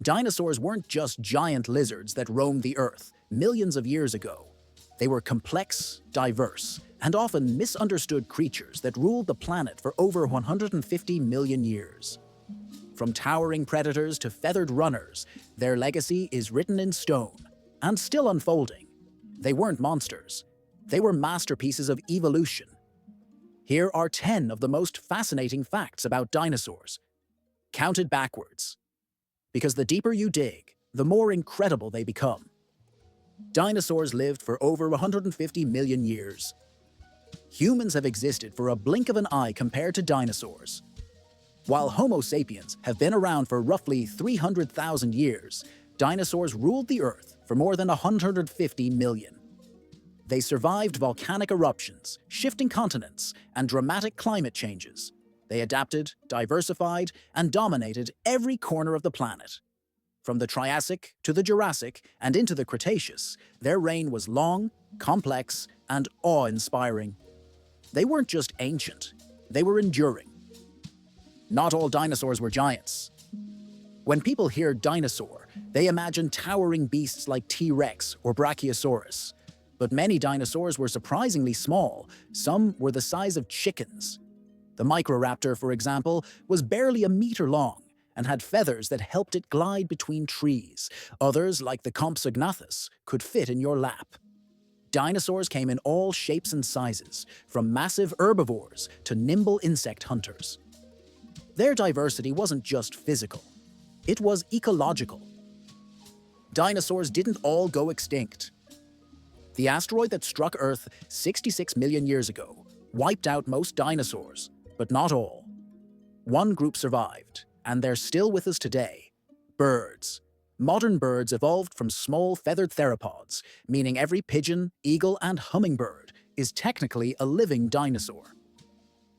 Dinosaurs weren't just giant lizards that roamed the Earth millions of years ago. They were complex, diverse, and often misunderstood creatures that ruled the planet for over 150 million years. From towering predators to feathered runners, their legacy is written in stone and still unfolding. They weren't monsters. They were masterpieces of evolution. Here are 10 of the most fascinating facts about dinosaurs, counted backwards. Because the deeper you dig, the more incredible they become. Dinosaurs lived for over 150 million years. Humans have existed for a blink of an eye compared to dinosaurs. While Homo sapiens have been around for roughly 300,000 years, dinosaurs ruled the Earth for more than 150 million. They survived volcanic eruptions, shifting continents, and dramatic climate changes. They adapted, diversified, and dominated every corner of the planet. From the Triassic to the Jurassic and into the Cretaceous, their reign was long, complex, and awe-inspiring. They weren't just ancient, they were enduring. Not all dinosaurs were giants. When people hear dinosaur, they imagine towering beasts like T-Rex or Brachiosaurus. But many dinosaurs were surprisingly small. Some were the size of chickens. The Microraptor, for example, was barely a meter long and had feathers that helped it glide between trees. Others, like the Compsognathus, could fit in your lap. Dinosaurs came in all shapes and sizes, from massive herbivores to nimble insect hunters. Their diversity wasn't just physical, it was ecological. Dinosaurs didn't all go extinct. The asteroid that struck Earth 66 million years ago wiped out most dinosaurs, but not all. One group survived, and they're still with us today: birds. Modern birds evolved from small feathered theropods, meaning every pigeon, eagle, and hummingbird is technically a living dinosaur.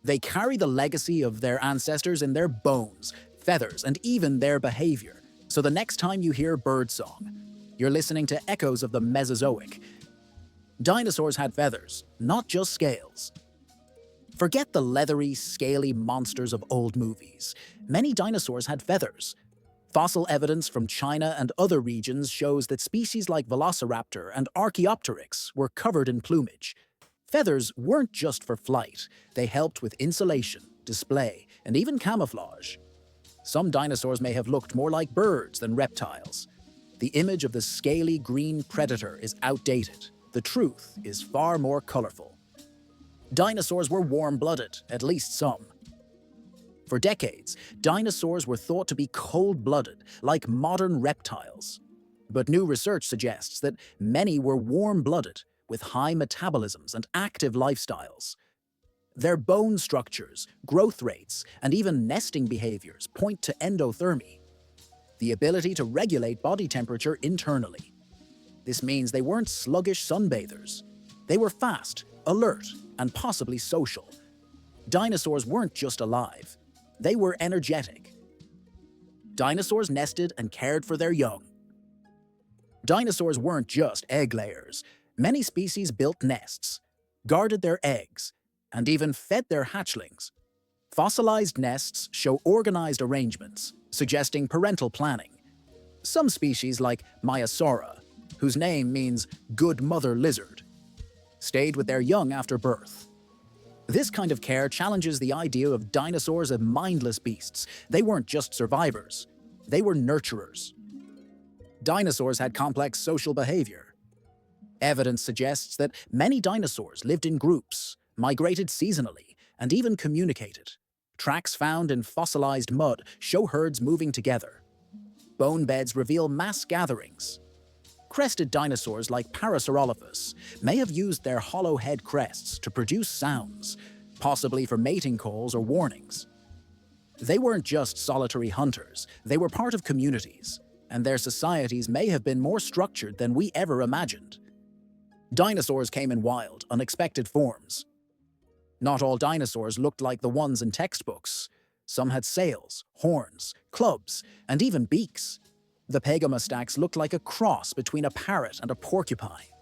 They carry the legacy of their ancestors in their bones, feathers, and even their behavior. So the next time you hear birdsong, you're listening to echoes of the Mesozoic. Dinosaurs had feathers, not just scales. Forget the leathery, scaly monsters of old movies. Many dinosaurs had feathers. Fossil evidence from China and other regions shows that species like Velociraptor and Archaeopteryx were covered in plumage. Feathers weren't just for flight. They helped with insulation, display, and even camouflage. Some dinosaurs may have looked more like birds than reptiles. The image of the scaly green predator is outdated. The truth is far more colorful. Dinosaurs were warm-blooded, at least some. For decades, dinosaurs were thought to be cold-blooded, like modern reptiles. But new research suggests that many were warm-blooded, with high metabolisms and active lifestyles. Their bone structures, growth rates, and even nesting behaviors point to endothermy, the ability to regulate body temperature internally. This means they weren't sluggish sunbathers. They were fast, alert, and possibly social. Dinosaurs weren't just alive. They were energetic. Dinosaurs nested and cared for their young. Dinosaurs weren't just egg layers. Many species built nests, guarded their eggs, and even fed their hatchlings. Fossilized nests show organized arrangements, suggesting parental planning. Some species, like Maiasaura, whose name means good mother lizard, stayed with their young after birth. This kind of care challenges the idea of dinosaurs as mindless beasts. They weren't just survivors, they were nurturers. Dinosaurs had complex social behavior. Evidence suggests that many dinosaurs lived in groups, migrated seasonally, and even communicated. Tracks found in fossilized mud show herds moving together. Bone beds reveal mass gatherings. Crested dinosaurs like Parasaurolophus may have used their hollow head crests to produce sounds, possibly for mating calls or warnings. They weren't just solitary hunters, they were part of communities, and their societies may have been more structured than we ever imagined. Dinosaurs came in wild, unexpected forms. Not all dinosaurs looked like the ones in textbooks. Some had sails, horns, clubs, and even beaks. The Pegomastax looked like a cross between a parrot and a porcupine.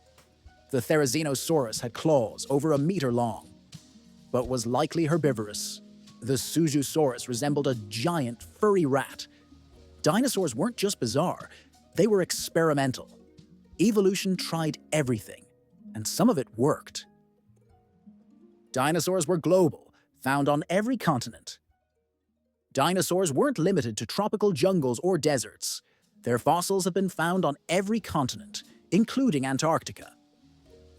The Therizinosaurus had claws over a meter long, but was likely herbivorous. The Suzusaurus resembled a giant, furry rat. Dinosaurs weren't just bizarre, they were experimental. Evolution tried everything, and some of it worked. Dinosaurs were global, found on every continent. Dinosaurs weren't limited to tropical jungles or deserts. Their fossils have been found on every continent, including Antarctica.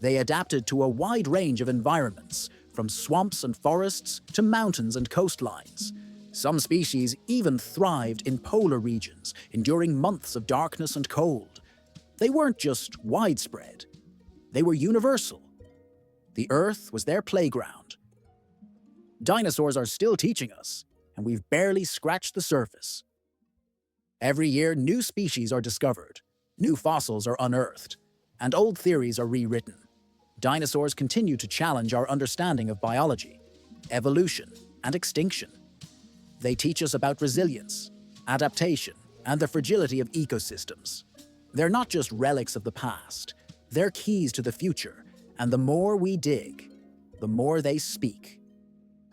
They adapted to a wide range of environments, from swamps and forests to mountains and coastlines. Some species even thrived in polar regions, enduring months of darkness and cold. They weren't just widespread, they were universal. The Earth was their playground. Dinosaurs are still teaching us, and we've barely scratched the surface. Every year, new species are discovered, new fossils are unearthed, and old theories are rewritten. Dinosaurs continue to challenge our understanding of biology, evolution, and extinction. They teach us about resilience, adaptation, and the fragility of ecosystems. They're not just relics of the past, they're keys to the future, and the more we dig, the more they speak.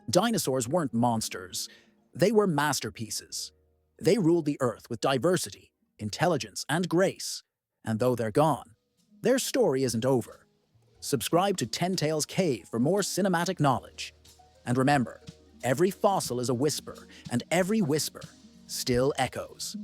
Dinosaurs weren't monsters, they were masterpieces. They ruled the Earth with diversity, intelligence, and grace. And though they're gone, their story isn't over. Subscribe to 10 Tales Cave for more cinematic knowledge. And remember, every fossil is a whisper, and every whisper still echoes.